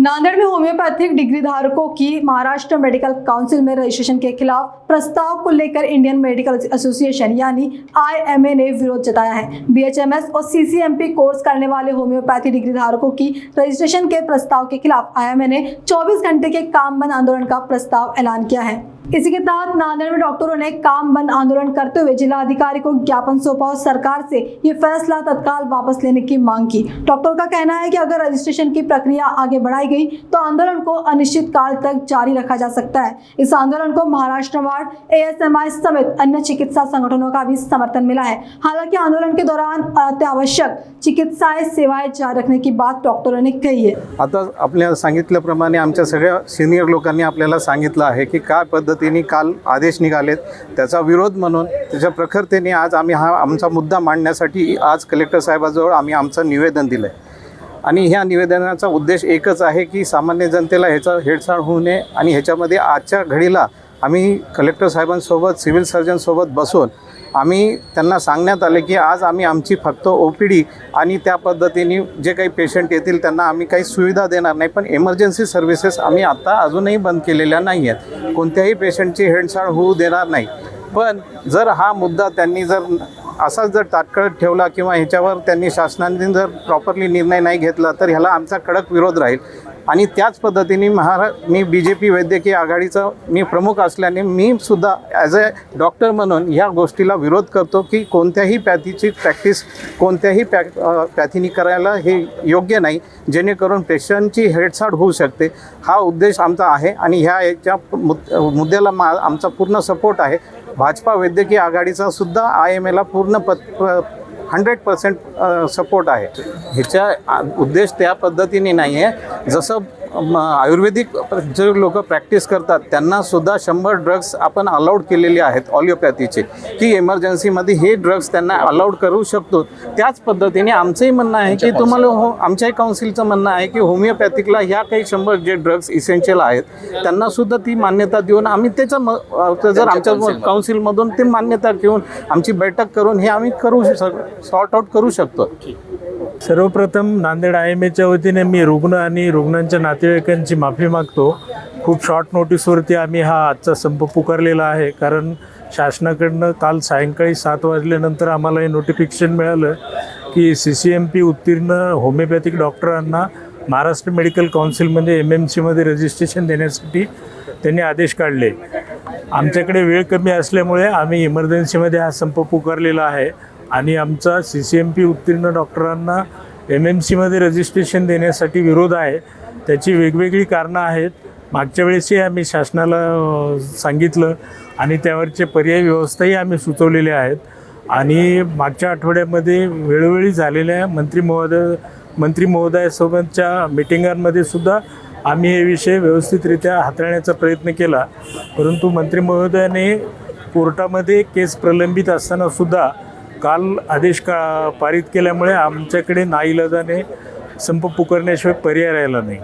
नांदेड़ में homeopathic degree धारकों की महाराष्ट्र मेडिकल काउंसिल में रजिस्ट्रेशन के खिलाफ प्रस्ताव को लेकर इंडियन मेडिकल एसोसिएशन यानी IMA ने विरोध जताया है। BHMS और CCMP कोर्स करने वाले होम्योपैथी डिग्री धारकों की रजिस्ट्रेशन के प्रस्ताव के खिलाफ IMA ने 24 घंटे के काम बंद आंदोलन का प्रस्ताव ऐलान किया है। इसी के तहत नांदेड़ में डॉक्टरों ने काम बंद आंदोलन करते हुए जिलाधिकारी को ज्ञापन सौंपा और सरकार से ये फैसला तत्काल वापस लेने की मांग की। डॉक्टर का कहना है कि अगर रजिस्ट्रेशन की प्रक्रिया आगे बढ़ाई गई तो आंदोलन को अनिश्चित काल तक जारी रखा जा सकता है। इस आंदोलन को महाराष्ट्र वार्ड ASMI समेत अन्य चिकित्सा संगठनों का भी समर्थन मिला है। हालांकि आंदोलन के दौरान अत्यावश्यक चिकित्सा सेवाएं जारी रखने की बात डॉक्टरों ने कही है। आता आपल्याला सांगितल्याप्रमाणे आमच्या सगळ्या सिनियर लोकांनी आपल्याला सांगितलं आहे की काय पद्धतीने काल आदेश निघालेत त्याचा विरोध म्हणून त्याच्या प्रखरतेने आज आम्ही हा आमचा मुद्दा मांडण्यासाठी आज कलेक्टर साहेबांजवळ आम्ही आमचं निवेदन दिलं आहे। आणि ह्या निवेदनाचा उद्देश एकच आहे की सामान्य जनतेला ह्याचा हेळसाळ होऊ नये आणि ह्याच्यामध्ये आजच्या घडीला आम्ही कलेक्टर साहेबांसोबत सिव्हिल सर्जनसोबत बसून आम्ही त्यांना सांगण्यात आले की आज आम्ही आमची फक्त OPD आणि त्या पद्धतीने जे काही पेशंट येतील त्यांना आम्ही काही सुविधा देणार नाही, पण इमर्जन्सी सर्व्हिसेस आम्ही आता अजूनही बंद केलेल्या नाही आहेत। कोणत्याही पेशंटची हेळसाळ होऊ देणार नाही। पण जर हा मुद्दा त्यांनी जर असाच जर तात्काळ ठेवला किंवा ह्याच्यावर त्यांनी शासनाने जर प्रॉपरली निर्णय नाही घेतला तर ह्याला आमचा कडक विरोध राहील। आणि त्याच पद्धतीने मी BJP वैद्यकीय आघाडीचा मी प्रमुख असल्याने मी सुद्धा ॲज अ डॉक्टर म्हणून ह्या गोष्टीला विरोध करतो की कोणत्याही पॅथीची प्रॅक्टिस कोणत्याही पॅथीनी करायला हे योग्य नाही, जेणेकरून पेशंटची हेळसाळ होऊ शकते। हा उद्देश आमचा आहे आणि ह्या मुद्द्याला आमचा पूर्ण सपोर्ट आहे। भाजपा वैद्यकीय आघाडीचा सुद्धा IMAला पूर्ण 100% सपोर्ट आहे। ह्याचा उद्देश त्या पद्धतीने नाही आहे जसं आयुर्वेदिक जे लोक प्रॅक्टिस करतात त्यांना सुद्धा 100 ड्रग्स आपण अलाउड केलेले आहेत ऑलिओपॅथीचे की इमर्जन्सीमध्ये हे ड्रग्स त्यांना अलाउड करू शकतो। त्याच पद्धतीने आमचंही म्हणणं आहे की तुम्हाला आमच्याही काउन्सिलचं म्हणणं आहे की होमिओपॅथिकला ह्या काही 100 जे ड्रग्स इसेन्शियल आहेत त्यांना सुद्धा ती मान्यता देऊन आम्ही त्याचं जर आमच्या काउन्सिलमधून ते मान्यता घेऊन आमची बैठक करून हे आम्ही सॉर्ट आउट करू शकतो। सर्वप्रथम नांदेड IMAच्या वतीने मी रुग्ण आणि रुग्णांच्या नातेवाईकांची माफी मागतो। खूप शॉर्ट नोटीसवरती आम्ही हा आजचा संप पुकारलेला आहे, कारण शासनाकडनं काल सायंकाळी 7 वाजल्यानंतर आम्हाला हे नोटिफिकेशन मिळालं की CCMP उत्तीर्ण होमिओपॅथिक डॉक्टरांना महाराष्ट्र मेडिकल काउन्सिल म्हणजे MMCमध्ये रजिस्ट्रेशन देण्यासाठी त्यांनी आदेश काढले। आमच्याकडे वेळ कमी असल्यामुळे आम्ही इमर्जन्सीमध्ये हा संप पुकारलेला आहे आणि आमचा CCMP उत्तीर्ण डॉक्टरांना MMCमध्ये रजिस्ट्रेशन देण्यासाठी विरोध आहे। त्याची वेगवेगळी कारणं आहेत। मागच्या वेळेसही आम्ही शासनाला सांगितलं आणि त्यावरचे पर्यायी व्यवस्थाही आम्ही सुचवलेले आहेत आणि मागच्या आठवड्यामध्ये वेळोवेळी झालेल्या मंत्री महोदयासोबतच्या मीटिंगांमध्ये सुद्धा आम्ही हे विषय व्यवस्थितरित्या हाताळण्याचा प्रयत्न केला, परंतु मंत्री महोदयाने कोर्टामध्ये केस प्रलंबित असताना सुद्धा काल आदेश पारित केल्यामुळे आमच्याकडे नाईलाजाने संप पुकारण्याशिवाय पर्याय राहिला नाही।